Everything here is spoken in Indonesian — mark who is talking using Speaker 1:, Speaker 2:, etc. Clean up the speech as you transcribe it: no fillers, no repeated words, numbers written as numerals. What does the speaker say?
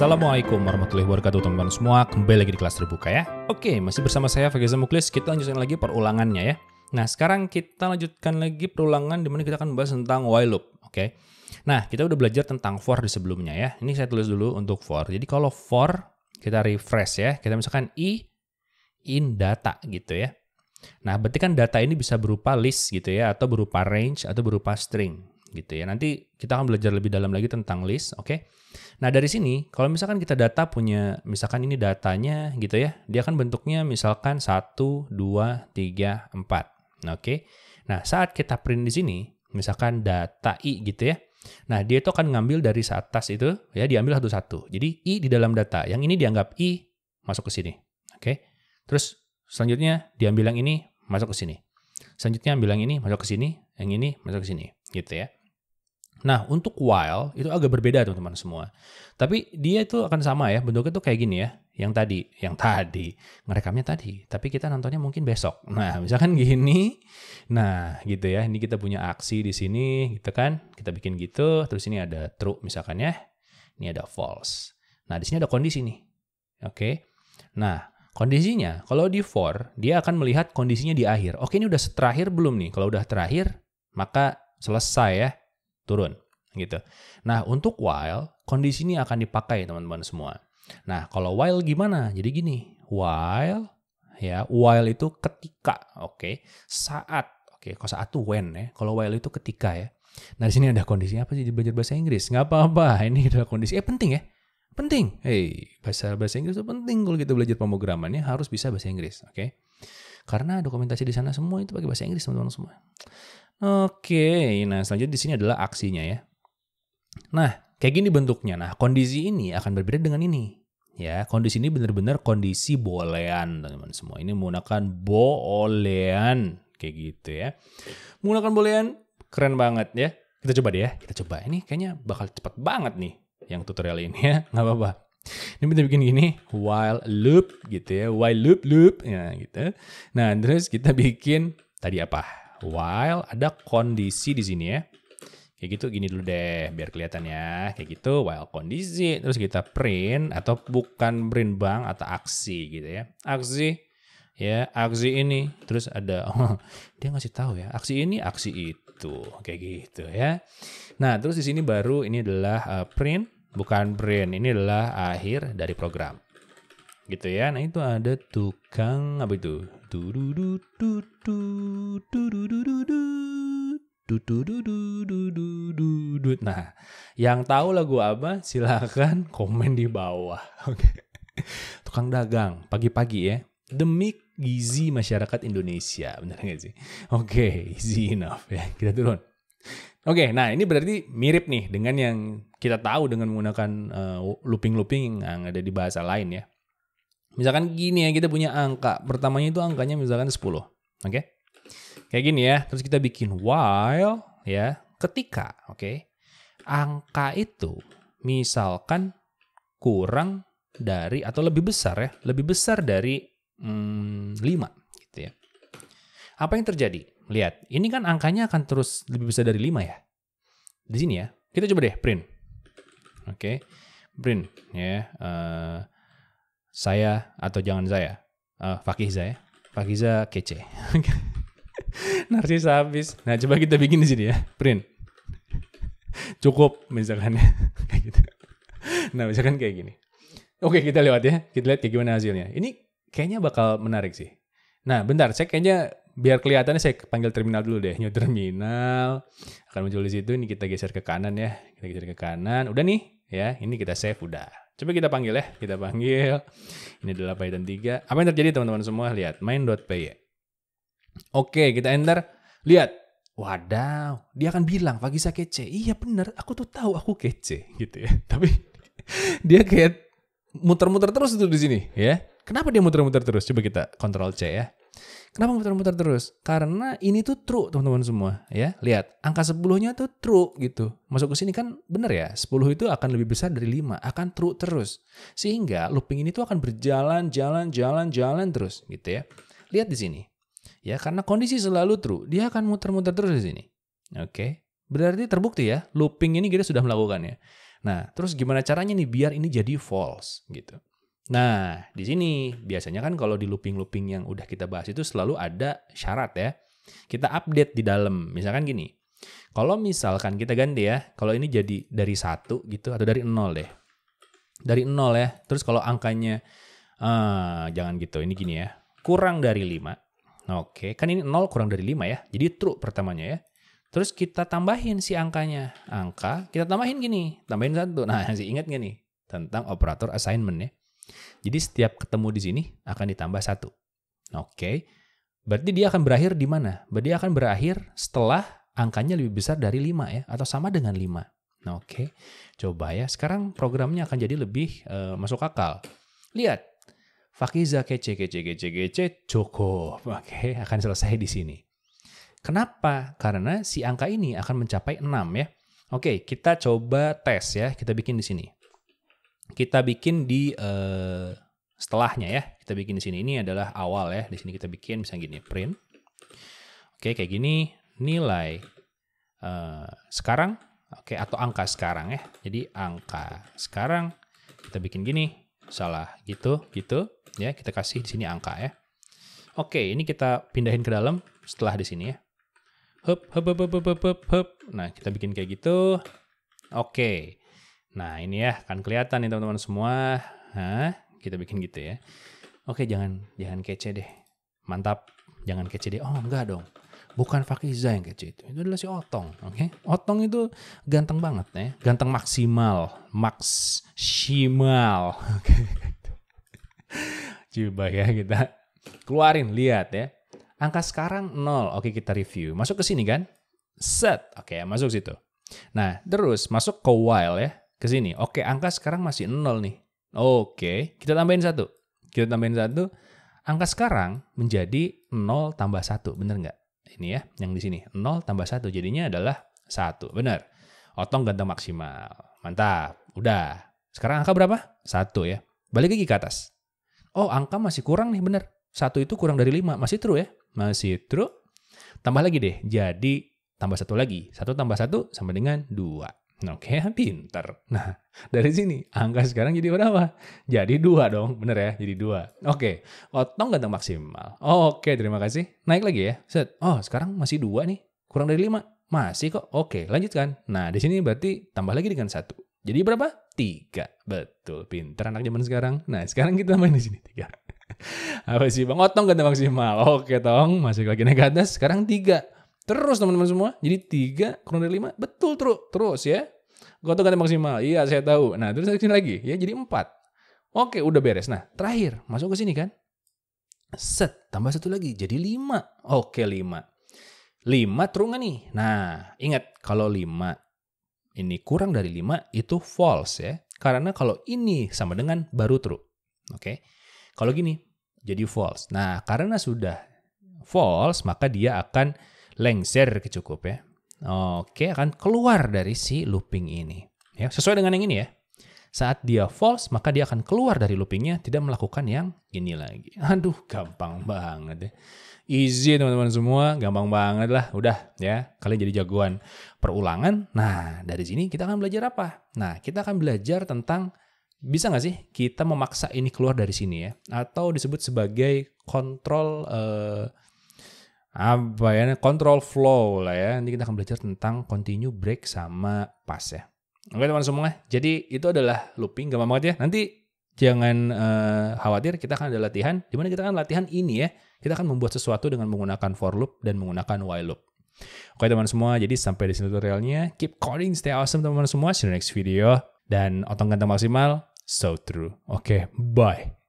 Speaker 1: Assalamualaikum warahmatullahi wabarakatuh teman-teman semua. Kembali lagi di kelas terbuka ya. Oke, masih bersama saya Fagiza Muklis. Kita lanjutkan lagi perulangannya ya. Nah, sekarang kita lanjutkan lagi perulangan di mana kita akan membahas tentang while loop. Oke. Nah, kita udah belajar tentang for di sebelumnya ya. Ini saya tulis dulu untuk for. Jadi kalau for, kita refresh ya. Kita misalkan in data gitu ya. Nah, berarti kan data ini bisa berupa list gitu ya, atau berupa range, atau berupa string gitu ya. Nanti kita akan belajar lebih dalam lagi tentang list, oke? Nah, dari sini, kalau misalkan kita data punya, misalkan ini datanya gitu ya, dia akan bentuknya misalkan 1, 2, 3, 4, oke? Nah, saat kita print di sini, misalkan data I gitu ya, nah dia itu akan ngambil dari atas itu, ya diambil satu-satu. Jadi I di dalam data, yang ini dianggap I, masuk ke sini, oke? Terus selanjutnya diambil yang ini, masuk ke sini. Selanjutnya ambil yang ini, masuk ke sini, yang ini masuk ke sini, gitu ya. Nah, untuk while itu agak berbeda teman-teman semua. Tapi dia itu akan sama ya, bentuknya tuh kayak gini ya. Yang tadi, ngerekamnya tadi. Tapi kita nontonnya mungkin besok. Nah, misalkan gini. Nah, gitu ya. Ini kita punya aksi di sini, gitu kan. Kita bikin gitu, terus ini ada true misalkan ya. Ini ada false. Nah, di sini ada kondisi nih. Oke. Nah, kondisinya, kalau di for, dia akan melihat kondisinya di akhir. Oke, ini udah terakhir belum nih? Kalau udah terakhir, maka selesai ya. Turun gitu. Nah, untuk while kondisi ini akan dipakai teman-teman semua. Nah, kalau while gimana? Jadi gini, while itu ketika, oke. Saat, oke. Kalau saat tuh when ya. Kalau while itu ketika ya. Nah, di sini ada kondisinya apa sih? Belajar bahasa Inggris. Nggak apa-apa. Ini adalah kondisi. Penting ya. Penting. Bahasa Inggris itu penting kalau kita belajar pemrogramannya harus bisa bahasa Inggris, oke? Karena dokumentasi di sana semua itu pakai bahasa Inggris teman-teman semua. Oke, nah selanjutnya di sini adalah aksinya ya. Nah, kayak gini bentuknya. Nah, kondisi ini akan berbeda dengan ini. Ya, kondisi ini benar-benar kondisi boolean, teman-teman semua. Ini menggunakan boolean kayak gitu ya. Menggunakan boolean keren banget ya. Kita coba deh ya. Kita coba. Ini kayaknya bakal cepat banget nih yang tutorial ini ya. Nggak apa-apa. Ini kita bikin gini, while loop gitu ya. While loop ya gitu. Nah, terus kita bikin tadi apa? While ada kondisi di sini ya. Kayak gitu gini dulu deh biar kelihatan ya. Kayak gitu while kondisi. Terus kita print atau bukan print bang atau aksi gitu ya. Aksi ya, aksi ini. Terus ada dia ngasih tahu ya. Aksi ini, aksi itu. Kayak gitu ya. Nah, terus di sini baru ini adalah print, bukan print. Ini adalah akhir dari program. Gitu ya. Nah, itu ada tukang apa itu? Nah, yang tahu lagu apa silakan komen di bawah. Oke. Tukang dagang pagi-pagi ya. Demi gizi masyarakat Indonesia, benar nggak sih? Oke, easy enough ya. Kita turun. Oke, nah ini berarti mirip nih dengan yang kita tahu dengan menggunakan looping yang ada di bahasa lain ya. Misalkan gini ya, kita punya angka. Pertamanya itu angkanya misalkan 10. Oke? Kayak gini ya. Terus kita bikin while ya, ketika, oke. Angka itu misalkan kurang dari atau lebih besar ya, lebih besar dari 5 gitu ya. Apa yang terjadi? Lihat, ini kan angkanya akan terus lebih besar dari 5 ya. Di sini ya. Kita coba deh print. Oke. Print ya. Saya atau jangan saya, Fagiza ya, Fagiza kece, narsis habis. Nah, coba kita bikin di sini ya, print, cukup misalkan ya, kayak gitu. Nah, misalkan kayak gini. Oke, kita lewat ya, kita lihat kayak gimana hasilnya. Ini kayaknya bakal menarik sih. Nah, bentar, saya kayaknya biar kelihatannya saya panggil terminal dulu deh, new terminal akan muncul di situ. Ini kita geser ke kanan ya, kita geser ke kanan. Udah nih ya, ini kita save udah. Coba kita panggil ya, kita panggil. Ini adalah Python 3. Apa yang terjadi teman-teman semua? Lihat, main.py. Oke, kita enter. Lihat. Wadaw, dia akan bilang, Fagiza kece. Iya bener, aku tuh tahu aku kece gitu ya. Tapi dia kayak muter-muter terus itu di sini ya. Kenapa dia muter-muter terus? Coba kita Ctrl C ya. Kenapa muter-muter terus? Karena ini tuh true teman-teman semua ya. Lihat, angka 10-nya tuh true gitu. Masuk ke sini kan benar ya, 10 itu akan lebih besar dari 5, akan true terus. Sehingga looping ini tuh akan berjalan terus gitu ya. Lihat di sini. Ya, karena kondisi selalu true, dia akan muter-muter terus di sini. Oke. Berarti terbukti ya, looping ini kita sudah melakukannya. Nah, terus gimana caranya nih biar ini jadi false gitu. Nah, di sini biasanya kan kalau di looping-looping yang udah kita bahas itu selalu ada syarat ya. Kita update di dalam. Misalkan gini, kalau misalkan kita ganti ya, kalau ini jadi dari 1 gitu atau dari 0 deh. Dari 0 ya. Terus kalau angkanya, jangan gitu, ini gini ya. Kurang dari 5. Oke, kan ini 0 kurang dari 5 ya. Jadi true pertamanya ya. Terus kita tambahin si angkanya. Angka, kita tambahin gini. Tambahin 1. Nah, masih ingat gak nih? Tentang operator assignment ya. Jadi setiap ketemu di sini akan ditambah 1. Oke. Berarti dia akan berakhir di mana? Berarti dia akan berakhir setelah angkanya lebih besar dari 5 ya. Atau sama dengan 5. Oke. Coba ya. Sekarang programnya akan jadi lebih masuk akal. Lihat. Fakiza kece cukup. Oke. Akan selesai di sini. Kenapa? Karena si angka ini akan mencapai 6 ya. Oke. Kita coba tes ya. Kita bikin di sini. Kita bikin di setelahnya ya. Kita bikin di sini. Ini adalah awal ya. Di sini kita bikin misalnya gini, print. Oke, kayak gini nilai sekarang, oke, atau angka sekarang ya. Jadi angka sekarang kita bikin gini. Salah gitu ya. Kita kasih di sini angka ya. Oke, ini kita pindahin ke dalam setelah di sini ya. Hup. Nah, kita bikin kayak gitu. Oke. Nah, ini ya, kan kelihatan nih teman-teman semua. Kita bikin gitu ya. Oke, jangan kece deh. Mantap, jangan kece deh. Oh, enggak dong. Bukan Fakiza yang kece itu. Itu adalah si Otong, oke? Otong itu ganteng banget ya. Ganteng maksimal. Oke. Coba ya kita keluarin, lihat ya. Angka sekarang 0. Oke, kita review. Masuk ke sini kan? Set. Oke, masuk situ. Nah, terus masuk ke while ya. Ke sini. Oke, angka sekarang masih 0 nih. Oke, kita tambahin 1. Kita tambahin 1. Angka sekarang menjadi 0 tambah 1. Bener nggak? Ini ya, yang di sini. 0 tambah 1. Jadinya adalah 1. Bener. Otong ganteng maksimal. Mantap. Udah. Sekarang angka berapa? 1 ya. Balik lagi ke atas. Oh, angka masih kurang nih, bener. 1 itu kurang dari 5. Masih true ya? Masih true. Tambah lagi deh. Jadi, tambah 1 lagi. 1 tambah 1 sama dengan 2. Oke, pinter. Nah, dari sini angka sekarang jadi berapa? Jadi 2 dong, bener ya? Jadi 2. Oke, Otong ganteng maksimal. Oke, terima kasih. Naik lagi ya. Set. Oh, sekarang masih 2 nih. Kurang dari 5. Masih kok. Oke, lanjutkan. Nah, di sini berarti tambah lagi dengan 1. Jadi berapa? 3. Betul, pinter anak zaman sekarang. Nah, sekarang kita main di sini 3. Apa sih Bang? Otong ganteng maksimal. Oke, Tong. Masuk lagi naik ke atas. Sekarang 3. Terus teman-teman semua. Jadi 3 kurang dari 5. Betul, terus ya. Otong ganteng maksimal. Iya, saya tahu. Nah, terus sini lagi. Ya, jadi 4. Oke, udah beres. Nah, terakhir. Masuk ke sini kan. Set. Tambah 1 lagi. Jadi 5. Oke, 5. 5 true nggak nih? Nah, ingat. Kalau 5 ini kurang dari 5 itu false ya. Karena kalau ini sama dengan baru true. Oke. Kalau gini jadi false. Nah, karena sudah false maka dia akan lengser ke cukup ya. Oke, akan keluar dari si looping ini. Ya, sesuai dengan yang ini ya. Saat dia false maka dia akan keluar dari loopingnya, tidak melakukan yang ini lagi. Aduh, gampang banget ya. Easy teman-teman semua, gampang banget lah. Udah ya, kalian jadi jagoan perulangan. Nah, dari sini kita akan belajar apa? Nah, kita akan belajar tentang bisa nggak sih kita memaksa ini keluar dari sini ya? Atau disebut sebagai kontrol control flow lah ya. Nanti kita akan belajar tentang continue, break, sama pass ya. Oke teman-teman semua, jadi itu adalah looping, gampang banget ya. Nanti jangan khawatir, kita akan ada latihan. Dimana kita akan latihan ini ya. Kita akan membuat sesuatu dengan menggunakan for loop dan menggunakan while loop. Oke teman-teman semua, jadi sampai di sini tutorialnya. Keep coding, stay awesome teman-teman semua. See you next video. Dan Otong ganteng maksimal, so true. Oke, bye.